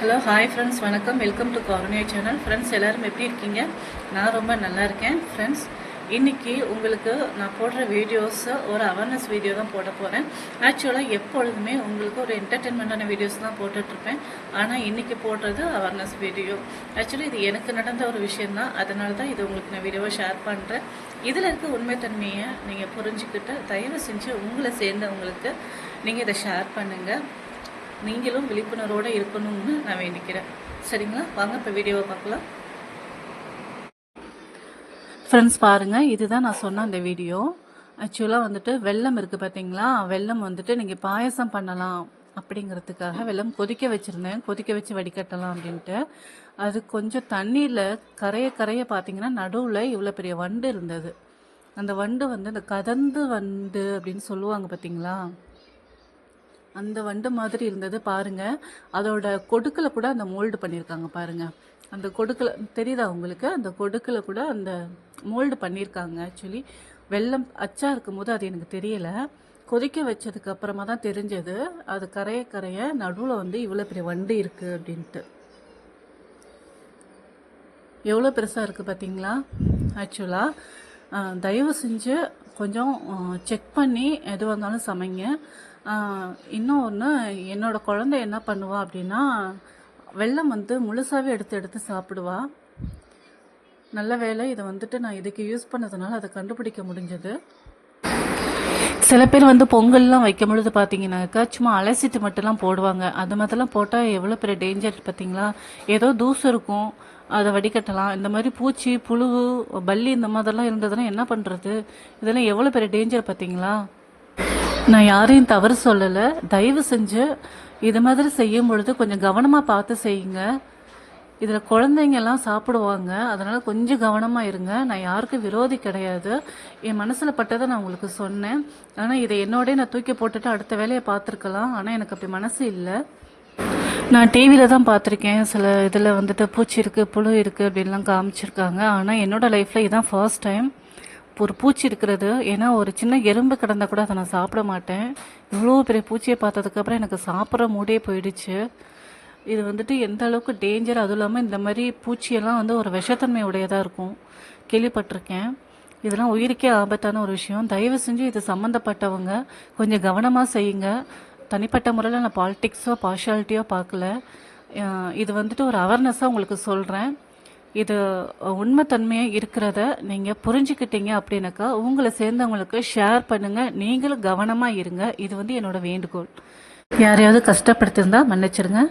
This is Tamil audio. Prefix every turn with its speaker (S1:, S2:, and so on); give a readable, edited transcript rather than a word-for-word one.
S1: ஹலோ ஹாய் ஃப்ரெண்ட்ஸ், வணக்கம். Welcome to cornea channel. Friends, எல்லோரும் எப்படி இருக்கீங்க? நான் ரொம்ப நல்லா இருக்கேன். ஃப்ரெண்ட்ஸ், இன்றைக்கி உங்களுக்கு நான் போடுற வீடியோஸு ஒரு அவேர்னஸ் வீடியோ தான் போட போகிறேன். ஆக்சுவலாக எப்பொழுதுமே உங்களுக்கு ஒரு என்டர்டெயின்மெண்ட்டான வீடியோஸ் தான் போட்டுட்ருப்பேன். ஆனால் இன்றைக்கி போடுறது அவேர்னஸ் வீடியோ. ஆக்சுவலி இது எனக்கு நடந்த ஒரு விஷயந்தான். அதனால தான் இது உங்களுக்கு நான் வீடியோவை ஷேர் பண்ணுறேன். இதில் இருக்க உண்மைத்தன்மையை நீங்கள் புரிஞ்சுக்கிட்டு தயவு செஞ்சு உங்களை சேர்ந்தவங்களுக்கு நீங்கள் இதை ஷேர் பண்ணுங்கள். நீங்களும் விழிப்புணர்வோடு இருக்கணும்னு நான் வேண்டிக்கிறேன். சரிங்களா? வாங்க இப்போ வீடியோவை பார்க்கலாம். ஃப்ரெண்ட்ஸ், பாருங்கள், இதுதான் நான் சொன்ன அந்த வீடியோ. ஆக்சுவலாக வந்துட்டு வெல்லம் இருக்குது பார்த்தீங்களா? வெல்லம் வந்துட்டு நீங்கள் பாயசம் பண்ணலாம் அப்படிங்கிறதுக்காக வெல்லம் கொதிக்க வச்சுருந்தேன். கொதிக்க வச்சு வடிகட்டலாம் அப்படின்ட்டு. அது கொஞ்சம் தண்ணியில் கரைய பார்த்தீங்கன்னா நடுவில் இவ்வளோ பெரிய வண்டு இருந்தது. அந்த வண்டு வந்து இந்த கதந்து வண்டு அப்படின்னு சொல்லுவாங்க பார்த்தீங்களா? அந்த வண்டு மாதிரி இருந்தது பாருங்கள். அதோட கொடுக்கல கூட அந்த மோல்டு பண்ணியிருக்காங்க பாருங்கள். அந்த கொடுக்கல தெரியுதா உங்களுக்கு? அந்த கொடுக்கல கூட அந்த மோல்டு பண்ணியிருக்காங்க. ஆக்சுவலி வெள்ளம் அச்சா இருக்கும்போது அது எனக்கு தெரியலை. கொதிக்க வச்சதுக்கு அப்புறமா தான் தெரிஞ்சது. அது கரைய நடுவில் வந்து இவ்வளோ பெரிய வண்டு இருக்குது அப்படின்ட்டு. எவ்வளோ பெருசாக இருக்குது பார்த்தீங்களா? ஆக்சுவலாக தயவு செஞ்சு கொஞ்சம் செக் பண்ணி எது வந்தாலும் சமைங்க. இன்னும் ஒன்று, என்னோடய குழந்தை என்ன பண்ணுவா அப்படின்னா, வெல்லம் வந்து முழுசாகவே எடுத்து சாப்பிடுவா. நல்ல வேளை இதை வந்துட்டு நான் இதுக்கு யூஸ் பண்ணதுனால அதை கண்டுபிடிக்க முடிஞ்சது. சில பேர் வந்து பொங்கல்லாம் வைக்கும் பொழுது பார்த்தீங்கன்னாக்கா சும்மா அலசிட்டு மட்டும்லாம் போடுவாங்க. அது மாதிரிலாம் போட்டால் எவ்வளோ பெரிய டேஞ்சர் பார்த்தீங்களா? ஏதோ தூசு இருக்கும், அதை வடிகட்டலாம். இந்த மாதிரி பூச்சி, புழு, பல்லி இந்த மாதிரிலாம் இருந்ததுன்னா என்ன பண்ணுறது? இதெல்லாம் எவ்வளோ பெரிய டேஞ்சர் பார்த்தீங்களா? நான் யாரையும் தவறு சொல்லலை. தயவு செஞ்சு இது மாதிரி செய்யும் பொழுது கொஞ்சம் கவனமாக பார்த்து செய்யுங்க. இதில் குழந்தைங்கெல்லாம் சாப்பிடுவாங்க. அதனால் கொஞ்சம் கவனமாக இருங்க. நான் யாருக்கும் விரோதி கிடையாது. என் மனசில் பட்டதை நான் உங்களுக்கு சொன்னேன். ஆனால் இதை என்னோடய நான் தூக்கி போட்டுட்டு அடுத்த வேலையை பார்த்துருக்கலாம். ஆனால் எனக்கு அப்படி மனசு இல்லை. நான் டிவியில் தான் பார்த்துருக்கேன். சில இதில் வந்துட்டு பூச்சி இருக்குது, புழு இருக்குது அப்படின்லாம் காமிச்சிருக்காங்க. ஆனால் என்னோடய லைஃப்பில் இதுதான் ஃபர்ஸ்ட் டைம் ஒரு பூச்சி இருக்கிறது. ஏன்னா ஒரு சின்ன எறும்பு கிடந்தா கூட அதை நான் சாப்பிட மாட்டேன். இவ்வளோ பெரிய பூச்சியை பார்த்ததுக்கப்புறம் எனக்கு சாப்பிட்ற மூடே போயிடுச்சு. இது வந்துட்டு எந்த அளவுக்கு டேஞ்சர். அதுவும் இல்லாமல் இந்த மாதிரி பூச்சியெல்லாம் வந்து ஒரு விஷத்தன்மை உடையதாக இருக்கும், கேள்விப்பட்டிருக்கேன். இதெல்லாம் உயிருக்கே ஆபத்தான ஒரு விஷயம். தயவு செஞ்சு இது சம்மந்தப்பட்டவங்க கொஞ்சம் கவனமாக செய்யுங்க. தனிப்பட்ட முறையில் நான் பாலிட்டிக்ஸோ பார்ஷியாலிட்டியோ பார்க்கல. இது வந்துட்டு ஒரு அவேர்னஸாக உங்களுக்கு சொல்கிறேன். இது உண்மைத்தன்மையாக இருக்கிறத நீங்கள் புரிஞ்சுக்கிட்டீங்க அப்படின்னாக்கா உங்களை சேர்ந்தவங்களுக்கு ஷேர் பண்ணுங்கள். நீங்களும் கவனமாக இருங்க. இது வந்து என்னோட வேண்டுகோள். யாரையாவது கஷ்டப்படுத்திருந்தா மன்னிச்சிருங்க.